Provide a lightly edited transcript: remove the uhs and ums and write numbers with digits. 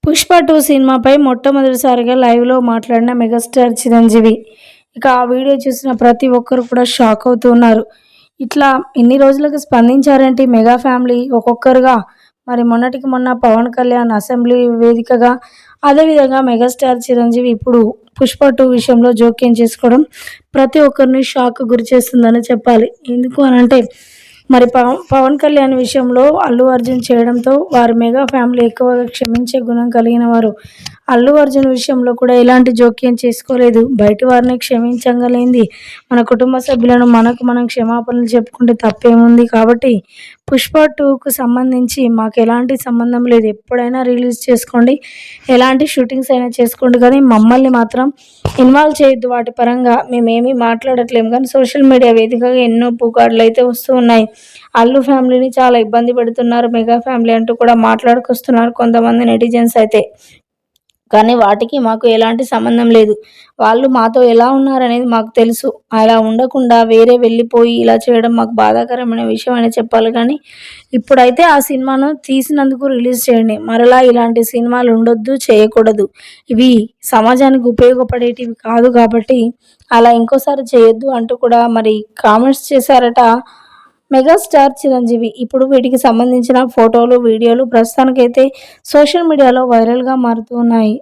పుష్ప 2 సినిమాపై మొట్టమొదటిసారిగా లైవ్‌లో మాట్లాడిన మెగాస్టార్ చిరంజీవి. ఇక ఆ వీడియో చూసిన ప్రతి ఒక్కరు కూడా షాక్ అవుతున్నారు. ఇట్లా ఇన్ని రోజులకు స్పందించారేంటి మెగా ఫ్యామిలీ ఒక్కొక్కరుగా. మరి మొన్నటికి మొన్న పవన్ కళ్యాణ్ అసెంబ్లీ వేదికగా, అదేవిధంగా మెగాస్టార్ చిరంజీవి ఇప్పుడు పుష్ప 2 విషయంలో జోక్యం చేసుకోవడం ప్రతి ఒక్కరిని షాక్‌కు గురిచేస్తుందనే చెప్పాలి. ఎందుకు అనంటే మరి పవన్ కళ్యాణ్ విషయంలో అల్లు అర్జున్ చేయడంతో వారి మెగా ఫ్యామిలీ ఎక్కువగా క్షమించే గుణం కలిగిన వారు. అల్లు అర్జున్ విషయంలో కూడా ఎలాంటి జోక్యం చేసుకోలేదు. బయటి వారిని క్షమించగలిగింది మన కుటుంబ సభ్యులను మనకు మనం క్షమాపణలు చెప్పుకుంటే తప్పేముంది. కాబట్టి పుష్ప 2కు సంబంధించి మాకు ఎలాంటి సంబంధం లేదు. ఎప్పుడైనా రిలీజ్ చేసుకోండి, ఎలాంటి షూటింగ్స్ అయినా చేసుకోండి, కానీ మమ్మల్ని మాత్రం ఇన్వాల్వ్ చేయొద్దు. వాటి పరంగా మేమేమీ మాట్లాడట్లేము. కానీ సోషల్ మీడియా వేదికగా ఎన్నో పుకార్లు అయితే వస్తూ ఉన్నాయి. అల్లు ఫ్యామిలీని చాలా ఇబ్బంది పెడుతున్నారు మెగా ఫ్యామిలీ అంటూ కూడా మాట్లాడుకొస్తున్నారు కొంతమంది నెటిజన్స్ అయితే. కానీ వాటికి మాకు ఎలాంటి సంబంధం లేదు. వాళ్ళు మాతో ఎలా ఉన్నారనేది మాకు తెలుసు. అలా ఉండకుండా వేరే వెళ్ళిపోయి ఇలా చేయడం మాకు బాధాకరమైన విషయం అనే చెప్పాలి. కానీ ఇప్పుడైతే ఆ సినిమాను తీసినందుకు రిలీజ్ చేయండి. మరలా ఇలాంటి సినిమాలు ఉండొద్దు, చేయకూడదు. ఇవి సమాజానికి ఉపయోగపడేటివి కాదు కాబట్టి అలా ఇంకోసారి చేయొద్దు అంటూ కూడా మరి కామెంట్స్ చేశారట మెగాస్టార్ చిరంజీవి. ఇప్పుడు వీటికి సంబంధించిన ఫోటోలు, వీడియోలు ప్రస్తుతానికైతే సోషల్ మీడియాలో వైరల్‌గా మారుతూ ఉన్నాయి.